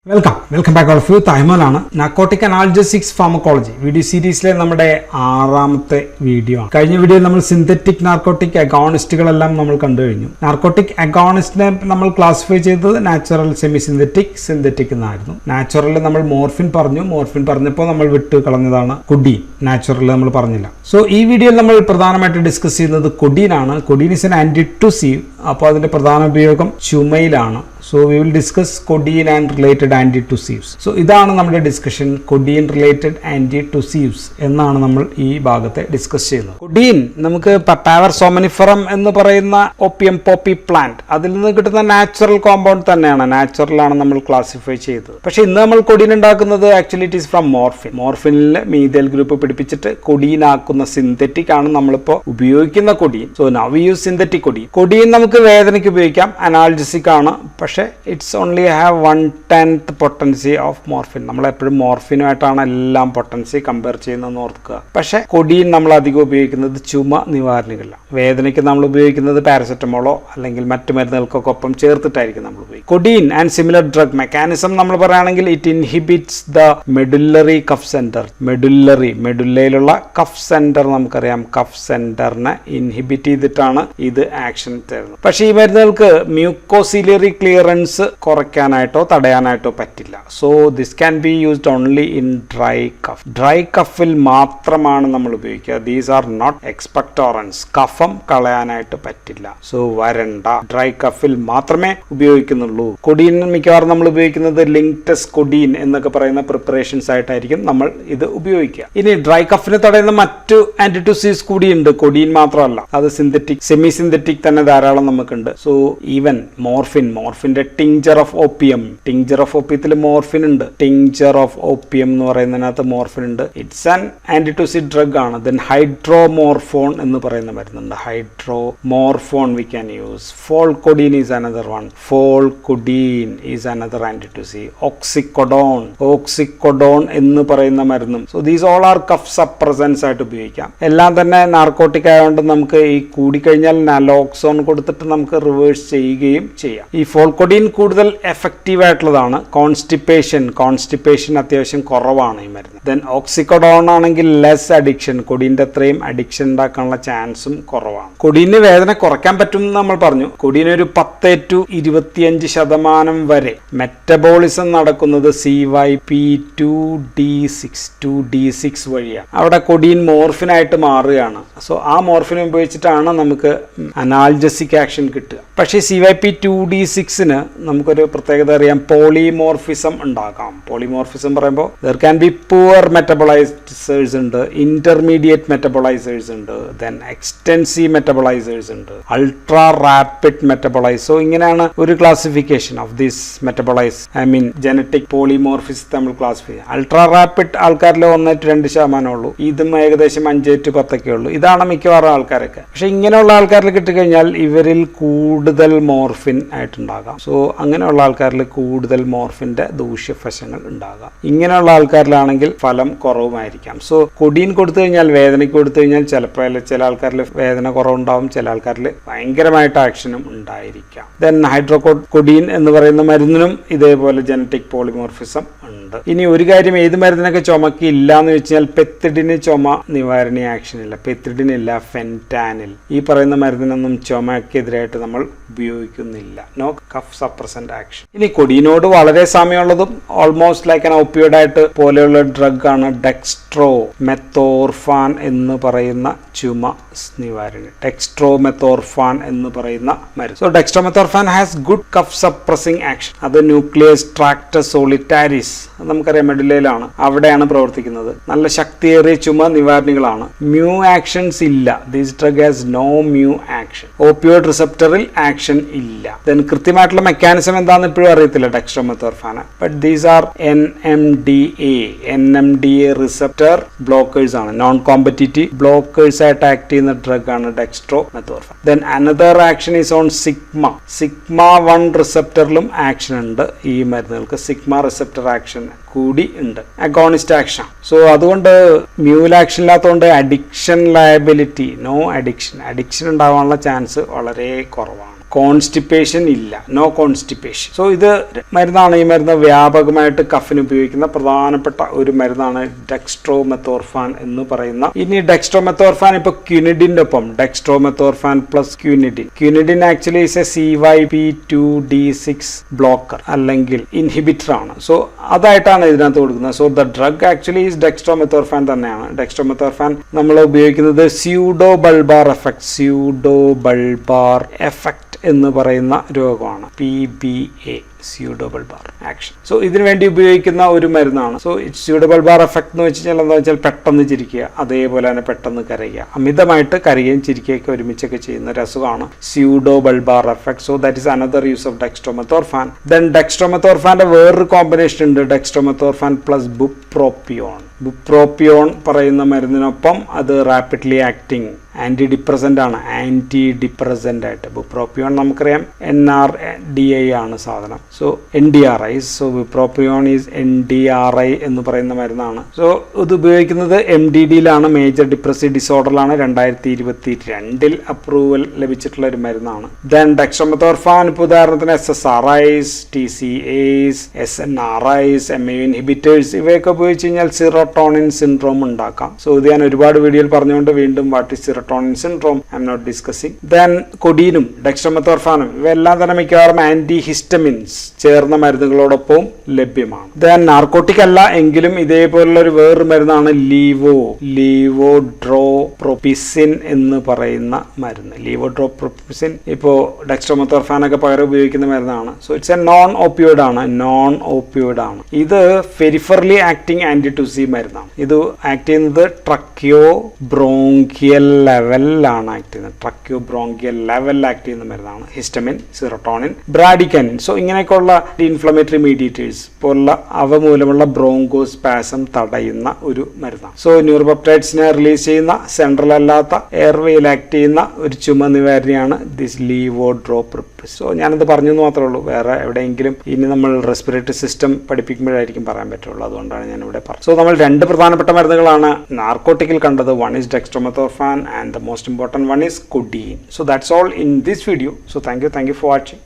Welcome back all of you. Taimalana Narcotic Analgesics Pharmacology video series le nammade ആറാമത്തെ video ആണ്. കഴിഞ്ഞ വീഡിയോയിൽ നമ്മൾ സിന്തറ്റിക് നാർക്കോട്ടിക് അഗോണിസ്റ്റുകളെല്ലാം നമ്മൾ കണ്ടു കഴിഞ്ഞു. നാർക്കോട്ടിക് അഗോണിസ്റ്റിനെ നമ്മൾ ക്ലാസിഫൈ ചെയ്തത് നാച്ചുറൽ, സെമി സിന്തറ്റിക്, സിന്തറ്റിക് എന്നായിരുന്നു. നാച്ചുറൽ നമ്മൾ മോർഫിൻ പറഞ്ഞപ്പോൾ നമ്മൾ വിട്ട് കളഞ്ഞതാണ് കൊഡീൻ. നാച്ചുറൽ നമ്മൾ പറഞ്ഞില്ല. സോ ഈ വീഡിയോയിൽ നമ്മൾ പ്രധാനമായിട്ട് ഡിസ്കസ് ചെയ്യുന്നത് കൊഡീൻ ആണ്. Codeine is an antitussive. അപ്പോൾ അതിന്റെ പ്രധാന ഉപയോഗം ചുമയിലാണ്. So we will discuss codeine and related antitussives. So ഇതാണ് നമ്മുടെ ഡിസ്കഷൻ. codeine related antitussives എന്നാണ് നമ്മൾ ഈ ഭാഗത്തെ ഡിസ്കസ് ചെയ്യുന്നത്. codeine നമുക്ക് പപ്പാവർ സോമനിഫറം എന്ന് പറയുന്ന ഓപ്പിയം പോപ്പി പ്ലാന്റ്, അതിൽ നിന്ന് കിട്ടുന്ന നാച്ചുറൽ കോമ്പൗണ്ട് തന്നെയാണ്. നാച്ചുറൽ ആണ് നമ്മൾ ക്ലാസിഫൈ ചെയ്തത്. പക്ഷെ ഇന്ന് നമ്മൾ codeine ഉണ്ടാക്കുന്നത് actually it is from morphine. മോർഫിനിൽ മീഥൈൽ ഗ്രൂപ്പ് പിടിപ്പിച്ചിട്ട് codeine ആക്കുന്ന സിന്തറ്റിക് ആണ് നമ്മളിപ്പോൾ ഉപയോഗിക്കുന്ന codeine. So now we use synthetic codeine. codeine നമുക്ക് വേദനയ്ക്ക് ഉപയോഗിക്കാം, അനാൽജസിക് ആണ്. പക്ഷെ it's only have 1/10 potency of morphine. നമ്മൾ എപ്പോഴും മോർഫിനുമായിട്ടാണ് എല്ലാം പൊട്ടൻസി കമ്പയർ ചെയ്യുന്നതെന്ന് ഓർക്കുക. പക്ഷെ കൊഡീൻ നമ്മൾ അധികം ഉപയോഗിക്കുന്നത് ചുമ നിവാരണികളില്ല. വേദനയ്ക്ക് നമ്മൾ ഉപയോഗിക്കുന്നത് പാരസെറ്റമോളോ അല്ലെങ്കിൽ മറ്റു മരുന്നുകൾക്കൊക്കെ ഒപ്പം ചേർത്തിട്ടായിരിക്കും നമ്മൾ ഉപയോഗിക്കുക. Codeine and similar drug mechanism നമ്മൾ പറയുകയാണെങ്കിൽ it inhibits the medullary cough centre. മെഡുല്ലയിലുള്ള കഫ് സെന്റർ നമുക്കറിയാം. കഫ് സെന്ററിനെ ഇൻഹിബിറ്റ് ചെയ്തിട്ടാണ് ഇത് ആക്ഷൻ തരുന്നത്. പക്ഷേ ഈ മരുന്നുകൾക്ക് മ്യൂക്കോസിലിയറി ക്ലിയറൻസ് കുറയ്ക്കാനായിട്ടോ തടയാനായിട്ടോ പറ്റില്ല. So this can be used only in dry cough. Dry കഫിൽ മാത്രമാണ് നമ്മൾ ഉപയോഗിക്കുക. These are not expectorants. കഫം കളയാനായിട്ട് പറ്റില്ല. സോ വരണ്ട, ഡ്രൈ കഫിൽ മാത്രമേ ഉപയോഗിക്കുന്നുള്ളൂ. കൊഡീൻ മിക്കവാറും നമ്മൾ ഉപയോഗിക്കുന്നത് ലിങ്ക്ടസ് കൊഡീൻ എന്നൊക്കെ പറയുന്ന പ്രിപ്പറേഷൻസ് ആയിട്ടായിരിക്കും നമ്മൾ ഇത് ഉപയോഗിക്കുക. ഇനി ഡ്രൈ കഫിനെ തടയുന്ന മറ്റു ആന്റിറ്റുസീവ്സ് കൂടിയുണ്ട്, കൊഡീൻ മാത്രമല്ല. അത് സിന്തറ്റിക്, സെമി സിന്തറ്റിക് തന്നെ ധാരാളം നമുക്കുണ്ട്. സോ ഈവൻ മോർഫിന്റെ tincture of opium, tincture of ഓപ്പിയത്തിൽ മോർഫിൻ ഉണ്ട്. ടിങ്ചർ ഓഫ് ഓപ്പിയം എന്ന് പറയുന്നതിനകത്ത് മോർഫിൻ ഉണ്ട്. ഇറ്റ്സ് ആൻ ആന്റിറ്റുസിഡ് ഡ്രഗ് ആണ്. ദെൻ ഹൈഡ്രോമോർഫോൺ എന്ന് പറയുന്ന മരുന്നുണ്ട്. Hydromorphone we can use. Pholcodine is another one. Pholcodine is another antitussive. Oxycodone എന്ന് പറയുന്ന മരുന്നും. So these all are cough suppressants ആയിട്ട് ഉപയോഗിക്കാം. എല്ലാം തന്നെ നാർക്കോട്ടിക് ആയതുകൊണ്ട് നമുക്ക് ഈ കൂടിക്കഴിഞ്ഞാൽ നലോക്സോൺ കൊടുത്തിട്ട് നമുക്ക് റിവേഴ്സ് ചെയ്യുകയും ചെയ്യാം. ഈ ഫോൾകൊഡീൻ കൂടുതൽ എഫക്റ്റീവ് ആയിട്ടുള്ളതാണ്. കോൺസ്റ്റിപ്പേഷൻ അത്യാവശ്യം കുറവാണ് ഈ മരുന്ന്. ദെൻ ഓക്സിക്കോഡോൺ ആണെങ്കിൽ ലെസ് അഡിക്ഷൻ. കൊഡീൻ്റെ അത്രയും അഡിക്ഷൻ ഉണ്ടാക്കാനുള്ള ചാൻസും കുറവാണ്. കൊഡീന് വേദന കുറയ്ക്കാൻ പറ്റും എന്ന് നമ്മൾ പറഞ്ഞു. കൊഡീൻ ഒരു 10 to 25% വരെ മെറ്റബോളിസം നടക്കുന്നത് CYP2D6 വഴിയാണ്. അവിടെ കൊഡീൻ മോർഫിനായിട്ട് മാറുകയാണ്. സോ ആ മോർഫിൻ ഉപയോഗിച്ചിട്ടാണ് നമുക്ക് അനാൽജസിക് ആക്ഷൻ കിട്ടുക. പക്ഷേ CYP2D6ന് നമുക്കൊരു പ്രത്യേകത അറിയാം. പോളിമോർഫിസം ഉണ്ടാക്കാം. പോളിമോർഫിസം പറയുമ്പോൾ ദർ ക്യാൻ ബി പുവർ മെറ്റബോളൈസേഴ്സ് ഉണ്ട്, ഇന്റർമീഡിയറ്റ് മെറ്റബോളൈസേഴ്സ് ഉണ്ട്, ദെൻ എക്സ്റ്റെൻസീവ് മെറ്റബോളൈസേഴ്സ് ഉണ്ട്, അൾട്രാ റാപ്പിഡ് മെറ്റബോളൈസ്. സോ ഇങ്ങനെയാണ് ഒരു classification of this metabolisers. Genetic പോളിമോർഫിസത്തെ നമ്മൾ ക്ലാസിഫൈ ചെയ്യാം. അൾട്രാ റാപ്പിഡ് ആൾക്കാരിൽ 1-2% ഉള്ളൂ. ഇതും ഏകദേശം 5-10 ഉള്ളൂ. ഇതാണ് മിക്കവാറും ആൾക്കാരൊക്കെ. പക്ഷെ ഇങ്ങനെയുള്ള ആൾക്കാരിൽ കിട്ടിക്കഴിഞ്ഞാൽ ഇവരിൽ കൂടുതൽ മോർഫിൻ ആയിട്ടുണ്ടാകാം. സോ അങ്ങനെയുള്ള ആൾക്കാരിൽ കൂടുതൽ മോർഫിന്റെ ദൂഷ്യവശങ്ങൾ ഉണ്ടാകാം. ഇങ്ങനെയുള്ള ആൾക്കാരിലാണെങ്കിൽ ഫലം കുറവുമായിരിക്കാം. സോ കൊഡീൻ കൊടുത്തു കഴിഞ്ഞാൽ, വേദനയ്ക്ക് കൊടുത്തു കഴിഞ്ഞാൽ ചിലപ്പോൾ ചില ആൾക്കാരിൽ വേദന കുറവുണ്ടാവും, ചില ആൾക്കാരിൽ ഭയങ്കരമായിട്ട് ആക്ഷനും ഉണ്ടായിരിക്കാം. ദെൻ ഹൈഡ്രോകൊഡീൻ എന്ന് പറയുന്ന മരുന്നിനും ഇതേപോലെ ജനറ്റിക് പോളിമോർഫിസം ഉണ്ട്. ഇനി ഒരു കാര്യം, ഏത് മരുന്നിനൊക്കെ ചുമക്ക് ഇല്ല എന്ന് വെച്ചാൽ പെത്തിഡിന് ചുമ നിവാരണി ആക്ഷൻ ഇല്ല. പെത്തിഡിൻ ഇല്ല, ഫെൻറ്റാനിൽ, ഈ പറയുന്ന മരുന്നിനൊന്നും ചുമക്കെതിരായിട്ട് നമ്മൾ ഉപയോഗിക്കുന്നില്ല. No cough suppressant action. ഇനി കൊഡീനോട് വളരെ സാമ്യമുള്ളതും ഓൾമോസ്റ്റ് ലൈക്ക് ആൻ ഓപ്പിയോയിഡ് ആയിട്ട് പോലെയുള്ള ഡ്രഗ് ആണ് ഡെക്സ്ട്രോമെത്തോർഫാൻ എന്ന് പറയുന്ന ചുമ നിവാരണി. ഡെക്സ്ട്രോമെത്തോർഫാൻ എന്ന് പറയുന്ന മരുന്ന്. So dextromethorphan has good cough suppressing action. അത് ന്യൂക്ലിയസ് ട്രാക്ടസ് സോളിറ്റാരിസ്, നമുക്കറിയാം മെഡുലയിലാണ്, അവിടെയാണ് പ്രവർത്തിക്കുന്നത്. നല്ല ശക്തിയേറിയ ചുമ നിവാരണികളാണ്. മ്യൂ ആക്ഷൻസ് ഇല്ല. This drug has no mu action. Opioid റിസപ്റ്ററിൽ ആക്ഷൻ ഇല്ല. ദെൻ കൃത്യമായിട്ടുള്ള മെക്കാനിസം എന്താണെന്ന് ഇപ്പോഴും അറിയത്തില്ല dextromethorphan. But these are NMDA receptor blockers ആണ്. നോൺ കോമ്പറ്റീറ്റീവ് ബ്ലോക്കേഴ്സ് ആയിട്ട് ആക്ട് ചെയ്യുന്ന ഡ്രഗ് ആണ് dextromethorphan. Then another action is on sigma 1 റിസപ്റ്ററിലും ആക്ഷൻ ഉണ്ട്. ഈ മരുന്നുകൾക്ക് സിഗ്മ റിസപ്റ്റർ ആക്ഷൻ കൂടി ഉണ്ട്. Agonist action. സോ അതുകൊണ്ട് മ്യൂൽ ആക്ഷൻ ഇല്ലാത്തതുകൊണ്ട് അഡിക്ഷൻ ലയബിലിറ്റി, നോ അഡിക്ഷൻ ഉണ്ടാവാനുള്ള ചാൻസ് വളരെ കുറവാണ്. കോൺസ്റ്റിപ്പേഷൻ ഇല്ല, നോ കോൺസ്റ്റിപ്പേഷൻ. സോ ഇത് മരുന്നാണ്. ഈ മരുന്ന് വ്യാപകമായിട്ട് കഫിന് ഉപയോഗിക്കുന്ന പ്രധാനപ്പെട്ട ഒരു മരുന്നാണ് ഡെക്സ്ട്രോമെത്തോർഫാൻ എന്ന് പറയുന്ന. ഇനി ഡെക്സ്ട്രോമെത്തോർഫാൻ ഇപ്പൊ ക്യൂനിഡിന്റെ ഒപ്പം dextromethorphan plus quinidine actually is a CYP2D6 blocker അല്ലെങ്കിൽ ഇൻഹിബിറ്റർ ആണ്. സോ അതായിട്ടാണ് ഇതിനകത്ത് കൊടുക്കുന്നത്. So the drug actually is dextromethorphan തന്നെയാണ്. ഡെക്സ്ട്രോമെത്തോർഫാൻ നമ്മൾ ഉപയോഗിക്കുന്നത് സ്യൂഡോ ബൾബാർ എഫക്ട് എന്ന് പറയുന്ന രോഗമാണ് PBA, സ്യൂഡോബൾബാർ ആക്ഷൻ. സോ ഇതിനു വേണ്ടി ഉപയോഗിക്കുന്ന ഒരു മരുന്നാണ്. സോ സ്യൂഡോബൾബാർ എഫക്ട് എന്ന് വെച്ച് കഴിഞ്ഞാൽ എന്താ വെച്ചാൽ പെട്ടെന്ന് ചിരിക്കുക, അതേപോലെ തന്നെ പെട്ടെന്ന് കരയുക, അമിതമായിട്ട് കരയുകയും ചിരിക്കുകയൊക്കെ ഒരുമിച്ചൊക്കെ ചെയ്യുന്ന ഒരു അസുഖമാണ് pseudobulbar affect. So that is another use of dextromethorphan. Then ഡെക്സ്ട്രോമെത്തോർഫാന്റെ വേറൊരു കോമ്പിനേഷൻ ഉണ്ട്, ഡെക്സ്ട്രോമെത്തോർഫാൻ പ്ലസ് ബുപ്രോപ്പിയോൺ. ബുപ്രോപ്പിയോൺ പറയുന്ന മരുന്നിനൊപ്പം അത് റാപ്പിഡ്ലി ആക്ടിങ് ആന്റി ഡിപ്രസന്റ് ആണ്. ആയിട്ട് ബുപ്രോപ്പിയോൺ നമുക്കറിയാം NRDI ആണ് സാധനം. So NDRI. So bupropion is NDRI എന്ന് പറയുന്ന മരുന്നാണ്. സോ ഇത് ഉപയോഗിക്കുന്നത് MDDയിലാണ്, മേജർ ഡിപ്രസീവ് ഡിസോർഡറിലാണ്. 2022 അപ്രൂവൽ ലഭിച്ചിട്ടുള്ള ഒരു മരുന്നാണ്. ദെൻ ഡെക്സ്ട്രോമെത്തോർഫാൻ ഇപ്പോൾ ഉദാഹരണത്തിന് SSRIs, TCAs, SNRIs, MAO inhibitors ഇവയൊക്കെ ഉപയോഗിച്ച് കഴിഞ്ഞാൽ സിറോട്ടോണിൻ സിൻഡ്രോം ഉണ്ടാക്കാം. സോ ഇത് ഞാൻ ഒരുപാട് വീഡിയോയിൽ പറഞ്ഞുകൊണ്ട് വീണ്ടും what is serotonin syndrome I am not discussing. Then കൊഡീനും ഡെക്സ്ട്രോമെത്തോർഫാനും ഇവയെല്ലാം തന്നെ മിക്കവാറും ആന്റി ഹിസ്റ്റമിൻസ് ചേർന്ന മരുന്നുകളോടൊപ്പം ലഭ്യമാണ്. ദെൻ നാർക്കോട്ടിക് അല്ല എങ്കിലും ഇതേപോലുള്ള ഒരു വേറൊരു മരുന്നാണ് ലീവോഡ്രോപ്രോപിസിൻ എന്ന് പറയുന്ന മരുന്ന്. ലീവോഡ്രോപ്രോപിസിൻ ഇപ്പോൾ ഡെക്സ്ട്രോമെത്തോർഫാനൊക്കെ പകരം ഉപയോഗിക്കുന്ന മരുന്നാണ്. So it's A non opioid ആണ്. ഇത് പെരിഫറലി ആക്ടിങ് ആന്റിറ്റുസീവ് മരുന്നാണ്. ഇത് ആക്ട് ചെയ്യുന്നത് ട്രക്കിയോ ബ്രോങ്കിയൽ ലെവലിലാണ് ആക്ട് ചെയ്യുന്ന മരുന്നാണ്. Histamine, serotonin, bradykinin. സോ ഇങ്ങനെയൊക്കെയുള്ള ഇൻഫ്ലമേറ്ററി മീഡിയേറ്റേഴ്സ് പോലുള്ള അവ മൂലമുള്ള ബ്രോങ്കോസ്പാസം തടയുന്ന ഒരു മരുന്നാണ്. സോ ന്യൂറോപെപ്റ്റൈഡ്സിനെ റിലീസ് ചെയ്യുന്ന സെൻട്രൽ അല്ലാത്ത എയർവേയിൽ ആക്ട് ചെയ്യുന്ന ഒരു ചുമ നിവാരണിയാണ് ദിസ് ലീവോഡ്രോപ്രോപിസിൻ. സോ ഞാനത് പറഞ്ഞു എന്ന് മാത്രമേ ഉള്ളൂ. വേറെ എവിടെയെങ്കിലും ഇനി നമ്മൾ റെസ്പിറേറ്ററി സിസ്റ്റം പഠിപ്പിക്കുമ്പോഴായിരിക്കും പറയാൻ പറ്റുള്ളൂ. അതുകൊണ്ടാണ് ഞാൻ ഇവിടെ പറഞ്ഞത്. സോ നമ്മൾ രണ്ട് പ്രധാനപ്പെട്ട മരുന്നുകളാണ് നാർക്കോട്ടിക്കിൽ കണ്ടത്. One is dextromethorphan and the most important one is കൊഡീൻ. So that's all in this video. So thank you for watching.